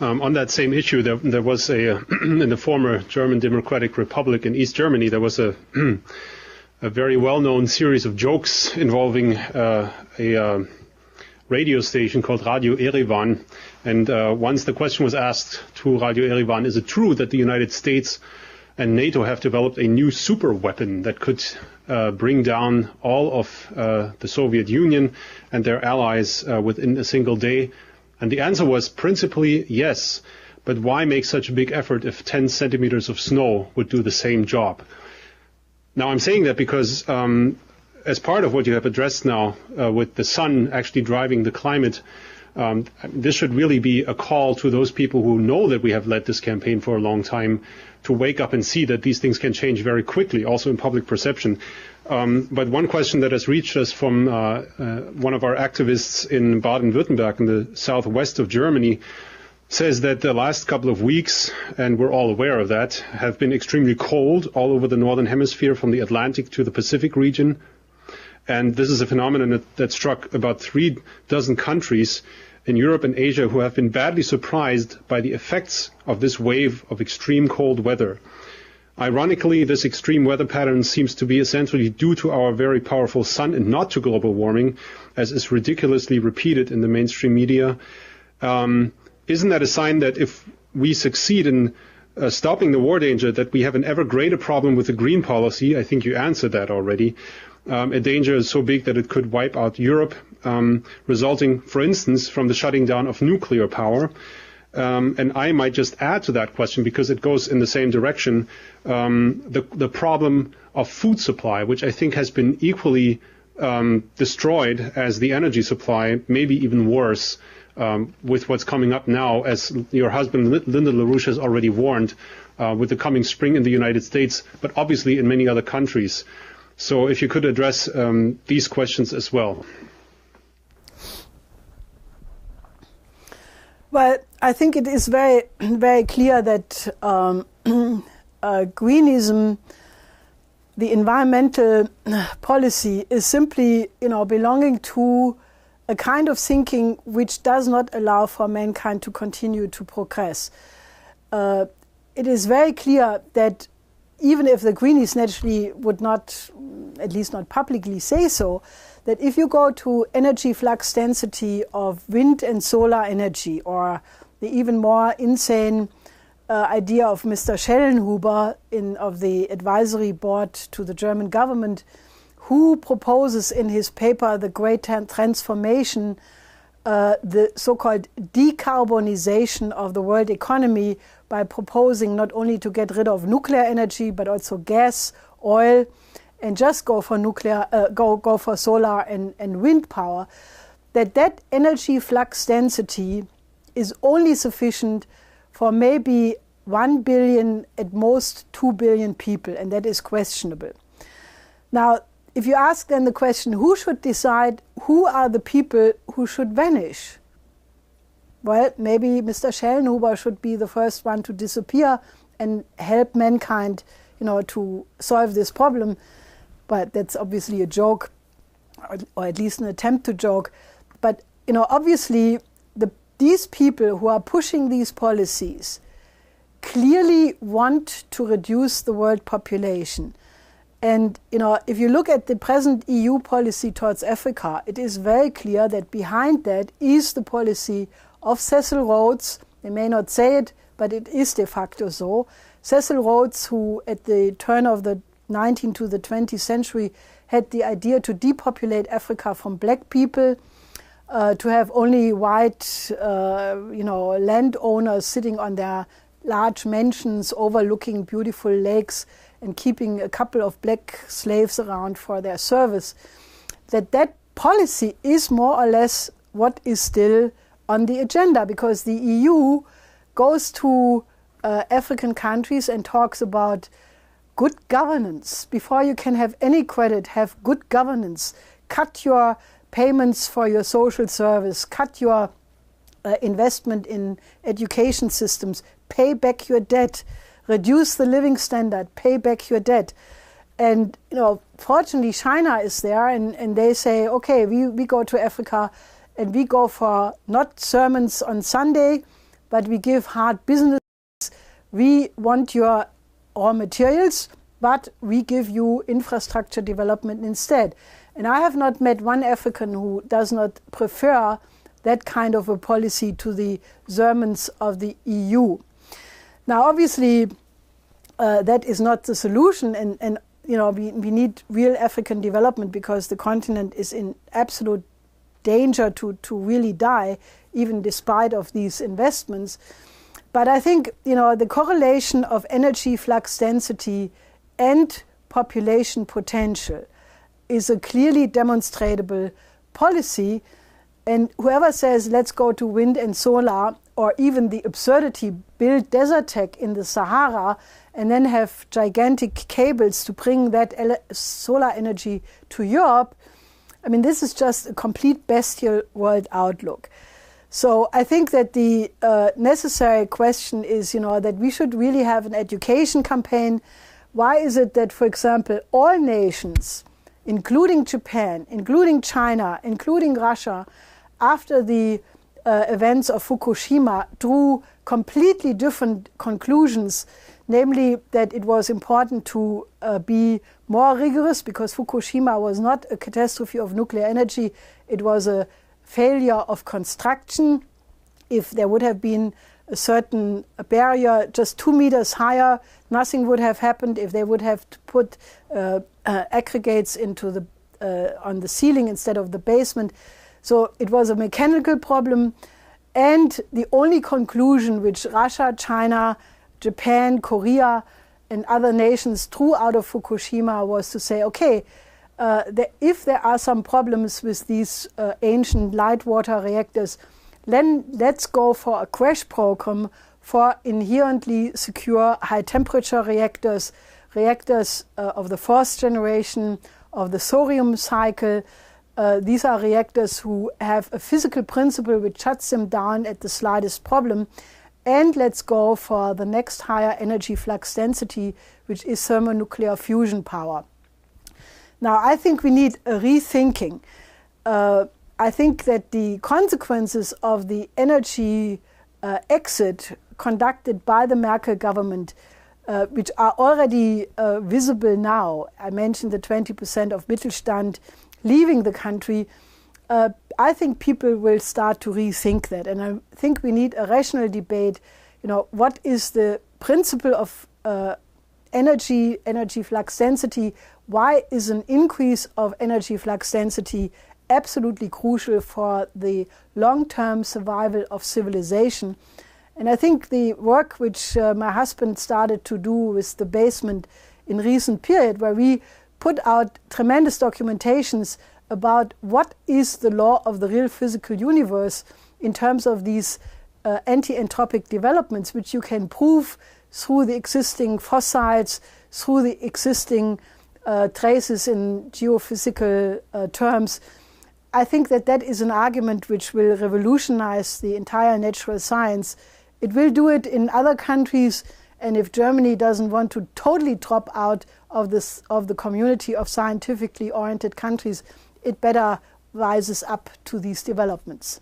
On that same issue, there was in the former German Democratic Republic in East Germany, there was a very well-known series of jokes involving a radio station called Radio Erevan. And once the question was asked to Radio Erevan, is it true that the United States and NATO have developed a new super weapon that could bring down all of the Soviet Union and their allies within a single day? And the answer was principally yes, but why make such a big effort if 10 centimeters of snow would do the same job? Now I'm saying that because as part of what you have addressed now with the sun actually driving the climate, this should really be a call to those people who know that we have led this campaign for a long time to wake up and see that these things can change very quickly, also in public perception. But one question that has reached us from one of our activists in Baden-Württemberg in the southwest of Germany says that the last couple of weeks, and we're all aware of that, have been extremely cold all over the northern hemisphere from the Atlantic to the Pacific region. And this is a phenomenon that struck about 36 countries in Europe and Asia who have been badly surprised by the effects of this wave of extreme cold weather. Ironically, this extreme weather pattern seems to be essentially due to our very powerful sun and not to global warming, as is ridiculously repeated in the mainstream media. Isn't that a sign that if we succeed in stopping the war danger, that we have an ever greater problem with the green policy? I think you answered that already. A danger is so big that it could wipe out Europe, resulting, for instance, from the shutting down of nuclear power. And I might just add to that question, because it goes in the same direction, the problem of food supply, which I think has been equally destroyed as the energy supply, maybe even worse, with what's coming up now, as your husband, Linda LaRouche, has already warned, with the coming spring in the United States, but obviously in many other countries. So if you could address these questions as well. Well, I think it is very, very clear that greenism, the environmental policy, is simply, belonging to a kind of thinking which does not allow for mankind to continue to progress. It is very clear that even if the greenies naturally would not, at least not publicly say so, that if you go to energy flux density of wind and solar energy, or the even more insane idea of Mr. Schellenhuber of the advisory board to the German government, who proposes in his paper The Great Transformation, the so-called decarbonization of the world economy by proposing not only to get rid of nuclear energy, but also gas, oil, and just go for go for solar and wind power, that energy flux density is only sufficient for maybe 1 billion, at most 2 billion people, and that is questionable. Now, if you ask then the question, who should decide who are the people who should vanish? Well, maybe Mr. Schellenhuber should be the first one to disappear and help mankind, to solve this problem. But that's obviously a joke, or at least an attempt to joke. But, obviously, these people who are pushing these policies clearly want to reduce the world population. And, if you look at the present EU policy towards Africa, it is very clear that behind that is the policy of Cecil Rhodes. They may not say it, but it is de facto so. Cecil Rhodes, who at the turn of the 19th to the 20th century had the idea to depopulate Africa from black people, to have only white, landowners sitting on their large mansions overlooking beautiful lakes and keeping a couple of black slaves around for their service. That policy is more or less what is still on the agenda, because the EU goes to African countries and talks about good governance. Before you can have any credit, have good governance. Cut your payments for your social service. Cut your investment in education systems. Pay back your debt. Reduce the living standard. Pay back your debt. And, fortunately, China is there, and they say, okay, we go to Africa and we go for not sermons on Sunday, but we give hard business. We want your raw materials, but we give you infrastructure development instead. And I have not met one African who does not prefer that kind of a policy to the Germans of the EU. Now, obviously, that is not the solution, and you know, we need real African development because the continent is in absolute danger to really die, even despite of these investments. But I think, you know, the correlation of energy flux density and population potential is a clearly demonstrable policy. And whoever says, let's go to wind and solar, or even the absurdity, build desert tech in the Sahara and then have gigantic cables to bring that solar energy to Europe, I mean, this is just a complete bestial world outlook. So I think that the necessary question is, you know, that we should really have an education campaign. Why is it that, for example, all nations, including Japan, including China, including Russia, after the events of Fukushima, drew completely different conclusions, namely that it was important to be more rigorous because Fukushima was not a catastrophe of nuclear energy, it was a failure of construction. If there would have been a certain barrier just 2 meters higher, nothing would have happened. If they would have put aggregates into the on the ceiling instead of the basement. So it was a mechanical problem. And the only conclusion which Russia, China, Japan, Korea, and other nations drew out of Fukushima was to say, okay, if there are some problems with these ancient light water reactors, then let's go for a crash program for inherently secure high temperature reactors, of the fourth generation of the thorium cycle. These are reactors who have a physical principle which shuts them down at the slightest problem. And let's go for the next higher energy flux density, which is thermonuclear fusion power. Now, I think we need a rethinking. I think that the consequences of the energy exit conducted by the Merkel government, which are already visible now, I mentioned the 20% of Mittelstand leaving the country, I think people will start to rethink that. And I think we need a rational debate, you know, what is the principle of energy flux density? Why is an increase of energy flux density absolutely crucial for the long-term survival of civilization? And I think the work which my husband started to do with the basement in recent period, where we put out tremendous documentations about what is the law of the real physical universe in terms of these anti-entropic developments, which you can prove through the existing fossils, through the existing traces in geophysical terms. I think that that is an argument which will revolutionize the entire natural science. It will do it in other countries, and if Germany doesn't want to totally drop out of the community of scientifically oriented countries, it better rises up to these developments.